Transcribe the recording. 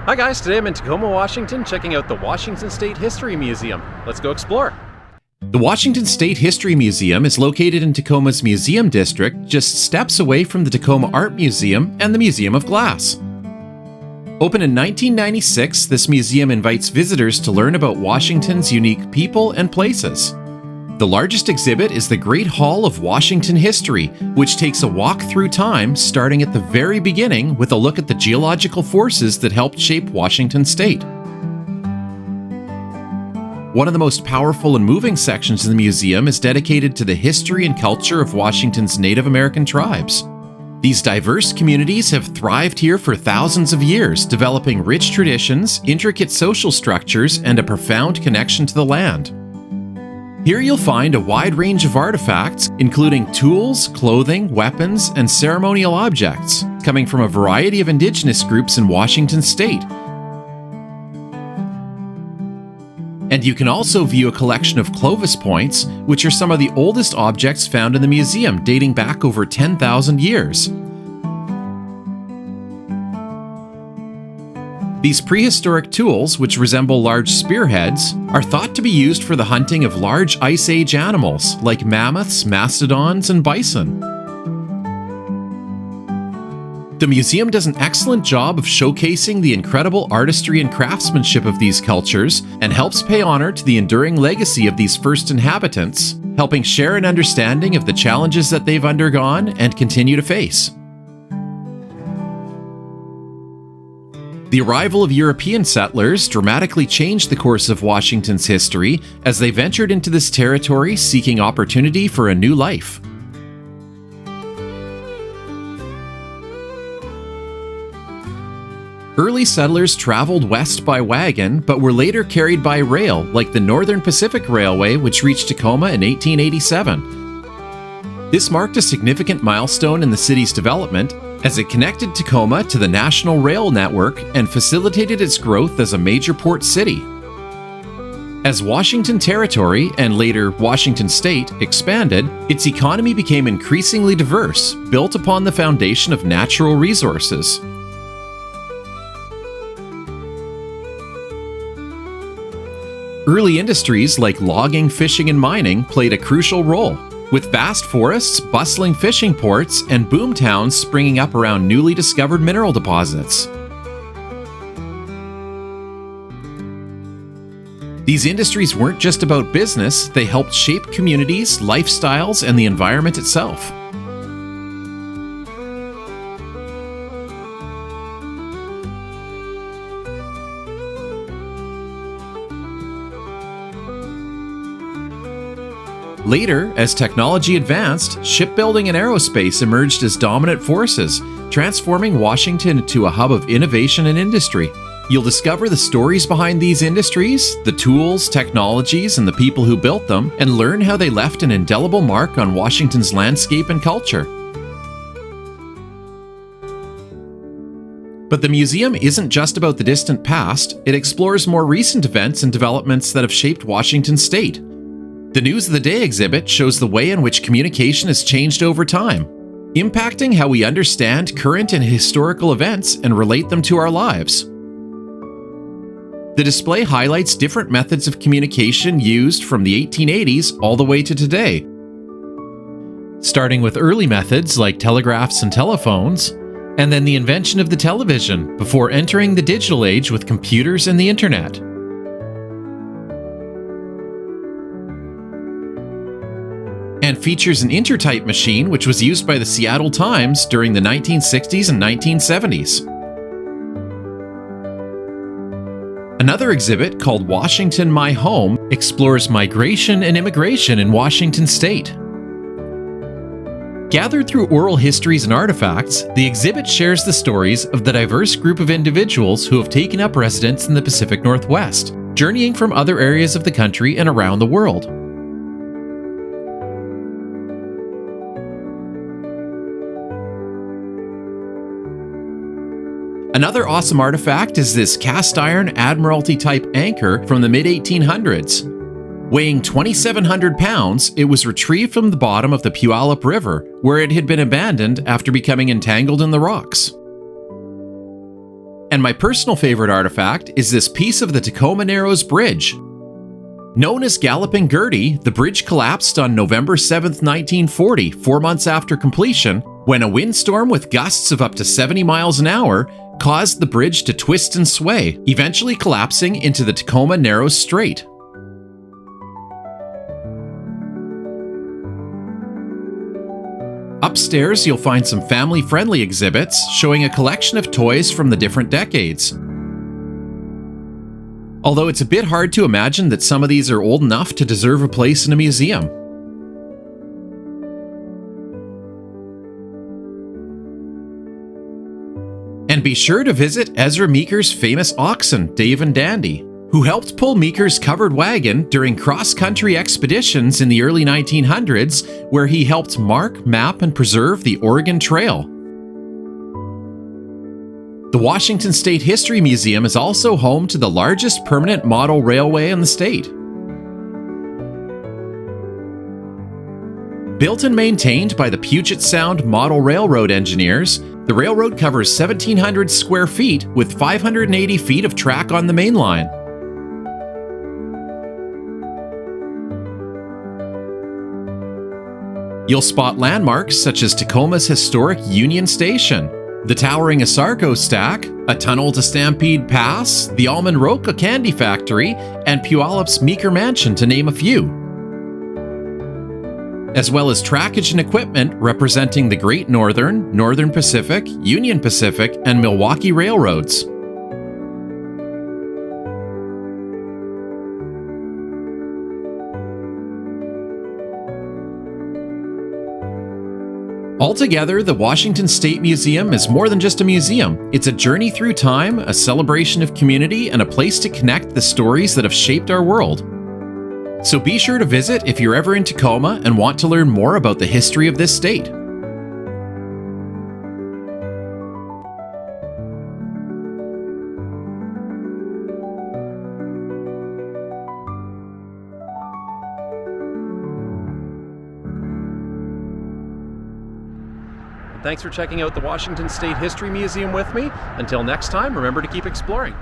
Hi guys, today I'm in Tacoma, Washington, checking out the Washington State History Museum. Let's go explore. The Washington State History Museum is located in Tacoma's Museum District, just steps away from the Tacoma Art Museum and the Museum of Glass. Opened in 1996, this museum invites visitors to learn about Washington's unique people and places. The largest exhibit is the Great Hall of Washington History, which takes a walk through time starting at the very beginning with a look at the geological forces that helped shape Washington State. One of the most powerful and moving sections of the museum is dedicated to the history and culture of Washington's Native American tribes. These diverse communities have thrived here for thousands of years, developing rich traditions, intricate social structures, and a profound connection to the land. Here you'll find a wide range of artifacts, including tools, clothing, weapons, and ceremonial objects, coming from a variety of indigenous groups in Washington State. And you can also view a collection of Clovis points, which are some of the oldest objects found in the museum, dating back over 10,000 years. These prehistoric tools, which resemble large spearheads, are thought to be used for the hunting of large Ice Age animals like mammoths, mastodons, and bison. The museum does an excellent job of showcasing the incredible artistry and craftsmanship of these cultures and helps pay honor to the enduring legacy of these first inhabitants, helping share an understanding of the challenges that they've undergone and continue to face. The arrival of European settlers dramatically changed the course of Washington's history as they ventured into this territory seeking opportunity for a new life. Early settlers traveled west by wagon, but were later carried by rail, like the Northern Pacific Railway, which reached Tacoma in 1887. This marked a significant milestone in the city's development, as it connected Tacoma to the national rail network and facilitated its growth as a major port city. As Washington Territory, and later Washington State, expanded, its economy became increasingly diverse, built upon the foundation of natural resources. Early industries like logging, fishing, and mining played a crucial role, with vast forests, bustling fishing ports, and boom towns springing up around newly discovered mineral deposits. These industries weren't just about business, they helped shape communities, lifestyles, and the environment itself. Later, as technology advanced, shipbuilding and aerospace emerged as dominant forces, transforming Washington into a hub of innovation and industry. You'll discover the stories behind these industries, the tools, technologies, and the people who built them, and learn how they left an indelible mark on Washington's landscape and culture. But the museum isn't just about the distant past, it explores more recent events and developments that have shaped Washington State. The News of the Day exhibit shows the way in which communication has changed over time, impacting how we understand current and historical events and relate them to our lives. The display highlights different methods of communication used from the 1880s all the way to today, starting with early methods like telegraphs and telephones, and then the invention of the television before entering the digital age with computers and the internet. And features an intertype machine which was used by the Seattle Times during the 1960s and 1970s. Another exhibit called Washington My Home explores migration and immigration in Washington State. Gathered through oral histories and artifacts, the exhibit shares the stories of the diverse group of individuals who have taken up residence in the Pacific Northwest, journeying from other areas of the country and around the world. Another awesome artifact is this cast iron Admiralty-type anchor from the mid-1800s. Weighing 2,700 pounds, it was retrieved from the bottom of the Puyallup River, where it had been abandoned after becoming entangled in the rocks. And my personal favorite artifact is this piece of the Tacoma Narrows Bridge. Known as Galloping Gertie, the bridge collapsed on November 7, 1940, 4 months after completion, when a windstorm with gusts of up to 70 miles an hour caused the bridge to twist and sway, eventually collapsing into the Tacoma Narrows Strait. Upstairs, you'll find some family-friendly exhibits showing a collection of toys from the different decades. Although it's a bit hard to imagine that some of these are old enough to deserve a place in a museum. And be sure to visit Ezra Meeker's famous oxen, Dave and Dandy, who helped pull Meeker's covered wagon during cross-country expeditions in the early 1900s, where he helped mark, map, and preserve the Oregon Trail. The Washington State History Museum is also home to the largest permanent model railway in the state. Built and maintained by the Puget Sound Model Railroad engineers, the railroad covers 1,700 square feet with 580 feet of track on the main line. You'll spot landmarks such as Tacoma's historic Union Station, the towering Asarco Stack, a tunnel to Stampede Pass, the Almond Roca Candy Factory, and Puyallup's Meeker Mansion, to name a few. As well as trackage and equipment representing the Great Northern, Northern Pacific, Union Pacific, and Milwaukee Railroads. Altogether, the Washington State Museum is more than just a museum. It's a journey through time, a celebration of community, and a place to connect the stories that have shaped our world. So be sure to visit if you're ever in Tacoma and want to learn more about the history of this state. Thanks for checking out the Washington State History Museum with me. Until next time, remember to keep exploring.